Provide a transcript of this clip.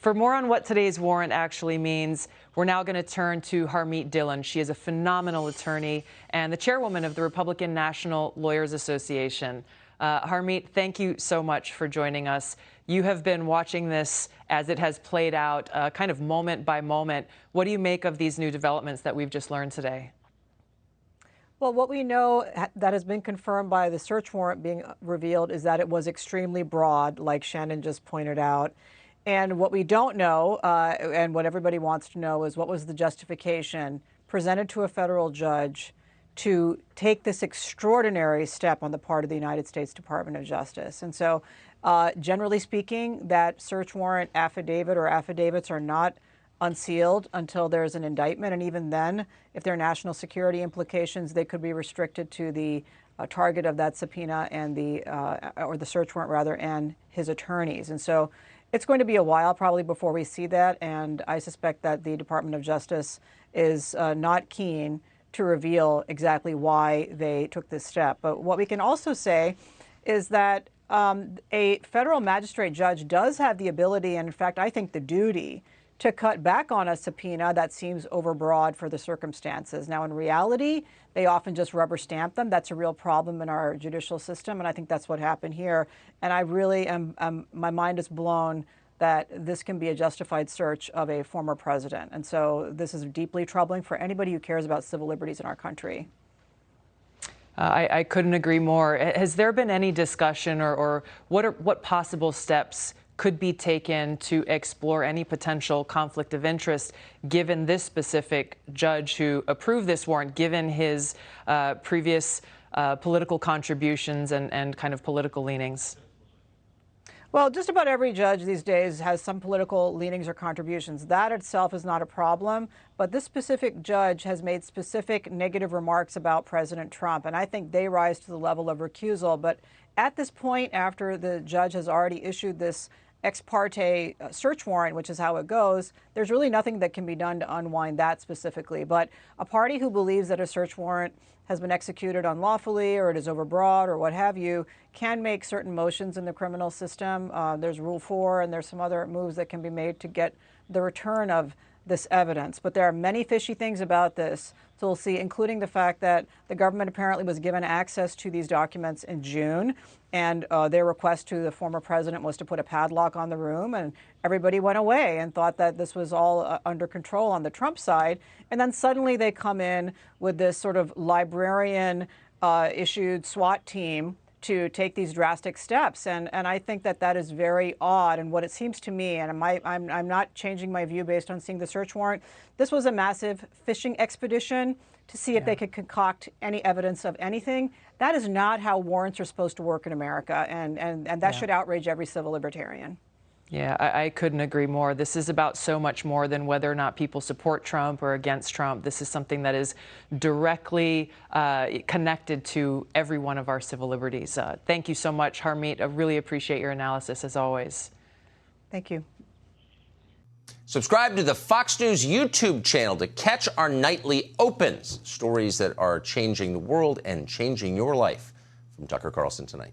For more on what today's warrant actually means, we're now going to turn to Harmeet Dhillon. She is a phenomenal attorney and the chairwoman of the Republican National Lawyers Association. Harmeet, thank you so much for joining us. You have been watching this as it has played out, kind of moment by moment. What do you make of these new developments that we've just learned today? Well, what we know that has been confirmed by the search warrant being revealed is that it was extremely broad, like Shannon just pointed out. And what we don't know, and what everybody wants to know, is what was the justification presented to a federal judge to take this extraordinary step on the part of the United States Department of Justice. And so, generally speaking, that search warrant affidavit or affidavits are not unsealed until there's an indictment. And even then, if there are national security implications, they could be restricted to the target of that subpoena and or the search warrant rather, and his attorneys. And so it's going to be a while probably before we see that. And I suspect that the Department of Justice is not keen to reveal exactly why they took this step. But what we can also say is that a federal magistrate judge does have the ability, and in fact, I think the duty, to cut back on a subpoena that seems overbroad for the circumstances. Now, in reality, they often just rubber stamp them. That's a real problem in our judicial system, and I think that's what happened here. And I really my mind is blown that this can be a justified search of a former president. And so this is deeply troubling for anybody who cares about civil liberties in our country. I couldn't agree more. Has there been any discussion or what possible steps could be taken to explore any potential conflict of interest, given this specific judge who approved this warrant, given his previous political contributions and kind of political leanings? Well, just about every judge these days has some political leanings or contributions. That itself is not a problem, but this specific judge has made specific negative remarks about President Trump, and I think they rise to the level of recusal. But at this point, after the judge has already issued this ex parte search warrant, which is how it goes, there's really nothing that can be done to unwind that specifically. But a party who believes that a search warrant has been executed unlawfully or it is overbroad or what have you can make certain motions in the criminal system. There's Rule 4 and there's some other moves that can be made to get the return of this evidence. But there are many fishy things about this. So we'll see, including the fact that the government apparently was given access to these documents in June, and their request to the former president was to put a padlock on the room, and everybody went away and thought that this was all under control on the Trump side. And then suddenly they come in with this sort of librarian issued SWAT team to take these drastic steps. And I think that that is very odd. And what it seems to me, and I'm not changing my view based on seeing the search warrant, this was a massive fishing expedition to see if they could concoct any evidence of anything. That is not how warrants are supposed to work in America. And that should outrage every civil libertarian. Yeah, I couldn't agree more. This is about so much more than whether or not people support Trump or against Trump. This is something that is directly connected to every one of our civil liberties. Thank you so much, Harmeet. I really appreciate your analysis, as always. Thank you. Subscribe to the Fox News YouTube channel to catch our nightly opens, stories that are changing the world and changing your life. From Tucker Carlson Tonight.